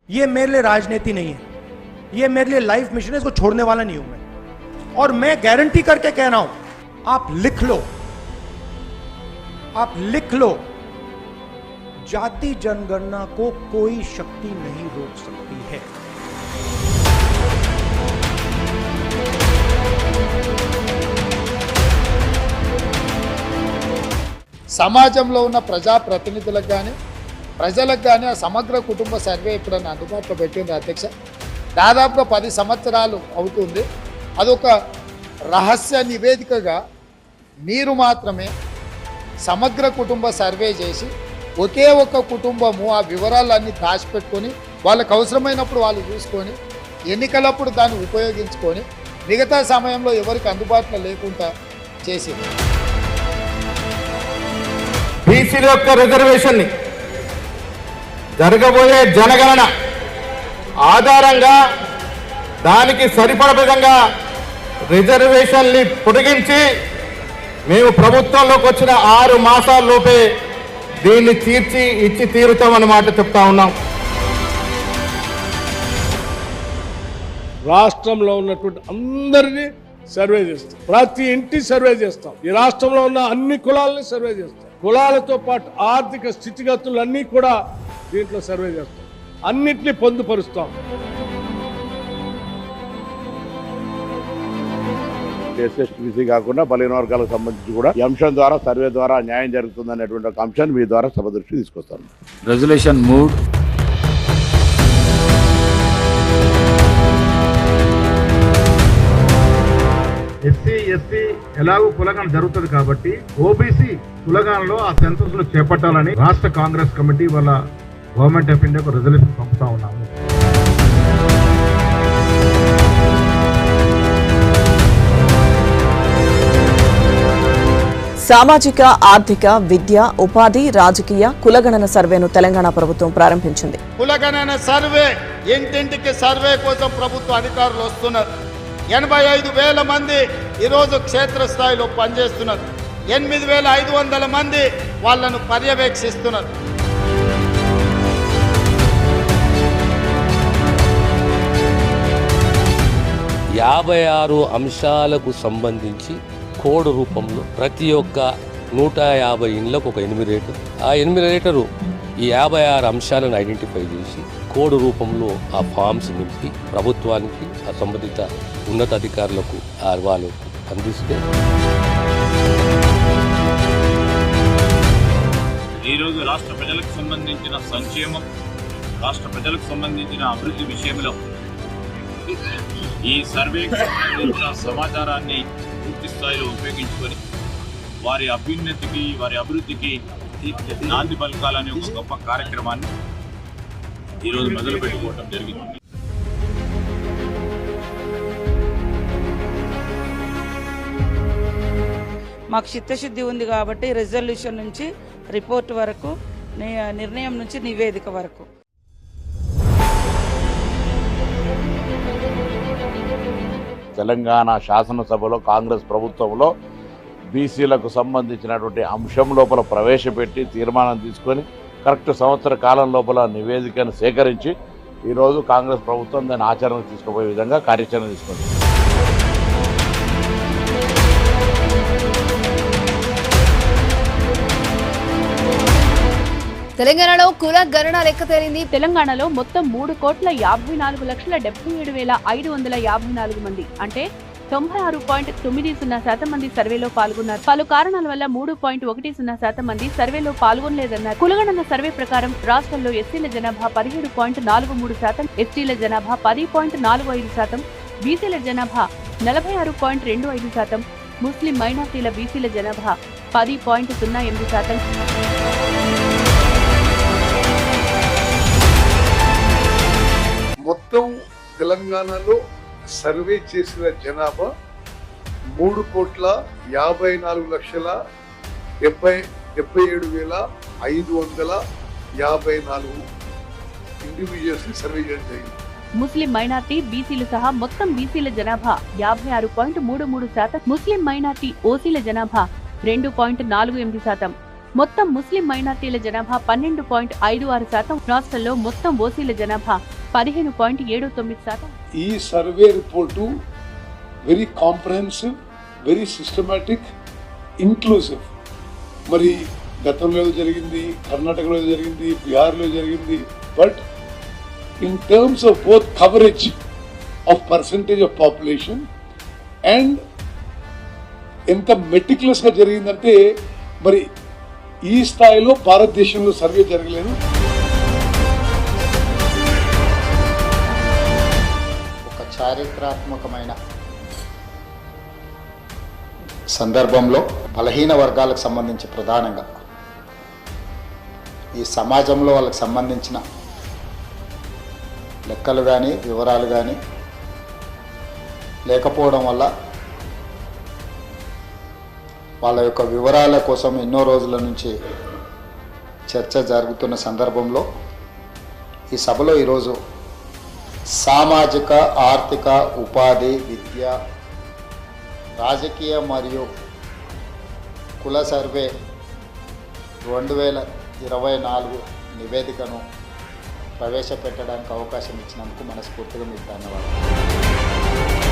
ये मेरे लिए राजनीति नहीं है, ये मेरे लिए लाइफ मिशन है, इसको छोड़ने वाला नहीं हूं मैं। और मैं गारंटी करके कह रहा हूं, आप लिख लो, आप लिख लो, जाति जनगणना को कोई शक्ति नहीं रोक सकती है। సమాజంలో ఉన్న ప్రజాప్రతినిధులకు కానీ ప్రజలకు కానీ ఆ సమగ్ర కుటుంబ సర్వే ఎప్పుడైనా అందుబాటులో పెట్టింది అధ్యక్ష? దాదాపుగా 10 సంవత్సరాలు అవుతుంది. అదొక రహస్య నివేదికగా మీరు మాత్రమే సమగ్ర కుటుంబ సర్వే చేసి ఒకే ఒక్క కుటుంబము ఆ వివరాలన్నీ దాచిపెట్టుకొని వాళ్ళకు అవసరమైనప్పుడు వాళ్ళు చూసుకొని ఎన్నికలప్పుడు దాన్ని ఉపయోగించుకొని మిగతా సమయంలో ఎవరికి అందుబాటులో లేకుండా చేసింది. బీసీల యొక్క రిజర్వేషన్ ని జరగబోయే జనగణన ఆధారంగా దానికి సరిపడ విధంగా రిజర్వేషన్ని పొడిగించి మేము ప్రభుత్వంలోకి వచ్చిన 6 మాసాల్లోపే దీన్ని తీర్చి ఇచ్చి తీరుతామన్నమాట చెప్తా ఉన్నాం. రాష్ట్రంలో ఉన్నటువంటి అందరినీ సర్వే చేస్తాం, ప్రతి ఇంటి సర్వే చేస్తాం, ఈ రాష్ట్రంలో ఉన్న అన్ని కులాలని సర్వే చేస్తాం, కులాలతో పాటు ఆర్థిక స్థితిగతులన్నీ కూడా దీంట్లో సర్వే చేస్తాం, అన్నిటినీ పొందుపరుస్తాం. ఎస్ఎస్టీసీ కాకుండా బలహీన వర్గాలకు సంబంధించి కూడా ఈ అంశం ద్వారా సర్వే ద్వారా న్యాయం జరుగుతుందనేటువంటి ఒక అంశాన్ని మీ ద్వారా సభ దృష్టికి తీసుకొస్తాను. రెజల్యూషన్ మూడ్ ఎస్సీ ఎస్టీ ఎలాగో కులగణన జరుగుతుంది కాబట్టి ఓబీసీ కులగణనలో ఆ సెన్సస్ ను చేపట్టాలని రాష్ట్ర కాంగ్రెస్ కమిటీ వాళ్ళ గవర్నమెంట్ ఆఫ్ ఇండియాకు రిజల్యూషన్ పంపుతా ఉన్నాము. సామాజిక, ఆర్థిక, విద్య, ఉపాధి, రాజకీయ కులగణన సర్వేను తెలంగాణ ప్రభుత్వం ప్రారంభించింది. కులగణన సర్వే ఇంటింటికి సర్వే కోసం ప్రభుత్వ అధికారులు వస్తున్నారు. 85,000 మంది ఈరోజు క్షేత్రస్థాయిలో పనిచేస్తున్నారు. 8,500 మంది వాళ్ళను పర్యవేక్షిస్తున్నారు. యాభై 56 అంశాలకు సంబంధించి కోడ్ రూపంలో ప్రతి ఒక్క 150 ఇండ్లకు ఒక ఎన్యూమరేటర్, ఆ ఎన్యూమరేటరు ఈ 56 అంశాలను ఐడెంటిఫై చేసి కోడ్ రూపంలో ఆ ఫామ్స్ నింపి ప్రభుత్వానికి ఆ సంబంధిత ఉన్నతాధికారులకు వాళ్ళు అందిస్తే ఈరోజు రాష్ట్ర ప్రజలకు సంబంధించిన సంక్షేమం, రాష్ట్ర ప్రజలకు సంబంధించిన అభివృద్ధి విషయంలో ఈ సర్వేకి సంబంధించిన సమాచారాన్ని పూర్తి స్థాయిలో ఉపయోగించుకొని వారి అభ్యున్నతికి, వారి అభివృద్ధికి నాంది పలకాలనే ఒక గొప్ప కార్యక్రమాన్ని ఈరోజు మొదలు పెట్టుకోవడం జరిగింది. మాకు చిత్తశుద్ధి ఉంది కాబట్టి రెజల్యూషన్ నుంచి రిపోర్ట్ వరకు, నిర్ణయం నుంచి నివేదిక వరకు తెలంగాణ శాసనసభలో కాంగ్రెస్ ప్రభుత్వంలో బీసీలకు సంబంధించినటువంటి అంశం లోపల ప్రవేశపెట్టి తీర్మానం తీసుకొని కరెక్ట్ సంవత్సర కాలం లోపల నివేదికను సేకరించి ఈరోజు కాంగ్రెస్ ప్రభుత్వం దాన్ని ఆచరణకు తీసుకుపోయే విధంగా కార్యాచరణ తీసుకుంది. తెలంగాణలో కుల గణన లెక్క తేలింది. తెలంగాణలో మొత్తం 3,54,74,554 మంది, అంటే 96.90% మంది సర్వేలో పాల్గొన్నారు. పలు కారణాల వల్ల 3.10% మంది సర్వేలో పాల్గొనలేదన్నారు. కులగణన సర్వే ప్రకారం రాష్ట్రంలో ఎస్సీల జనాభా 17.43%, ఎస్టీల జనాభా 10.45%, బీసీల జనాభా 46.25%, ముస్లిం మైనార్టీల బీసీల జనాభా 10.08%. మొత్తం తెలంగాణలో సర్వే చేసిన జనాభా 3,57,554 ఇండివిజువల్స్ సర్వే చేయడం జరిగింది. ముస్లిం మైనార్టీ, బీసీలు సహా మొత్తం బీసీల జనాభా 56.33%, ముస్లిం మైనార్టీ, ఓసీల జనాభా 2.48%, మొత్తం ముస్లిం మైనార్టీల జనాభా 12.56%, రాష్ట్రంలో మొత్తం ఓసీల జనాభా 15.79%. ఈ survey report very comprehensive, very systematic, inclusive. మరి గతంలో జరిగింది, కర్ణాటకలో జరిగింది, బీహార్లో జరిగింది. But in terms of both coverage of percentage of population and ఎంత మెటిక్యులస్గా జరిగిందంటే మరి ఈ స్థాయిలో భారతదేశంలో సర్వే జరగలేదు. ఒక చారిత్రాత్మకమైన సందర్భంలో బలహీన వర్గాలకు సంబంధించి ప్రధానంగా ఈ సమాజంలో వాళ్ళకి సంబంధించిన లెక్కలు కానీ వివరాలు కానీ లేకపోవడం వల్ల వాళ్ళ యొక్క వివరాల కోసం ఎన్నో రోజుల నుంచి చర్చ జరుగుతున్న సందర్భంలో ఈ సభలో ఈరోజు సామాజిక, ఆర్థిక, ఉపాధి, విద్య, రాజకీయ మరియు కుల సర్వే 2024 నివేదికను ప్రవేశపెట్టడానికి అవకాశం ఇచ్చినందుకు మనస్ఫూర్తిగా మీకు ధన్యవాదాలు.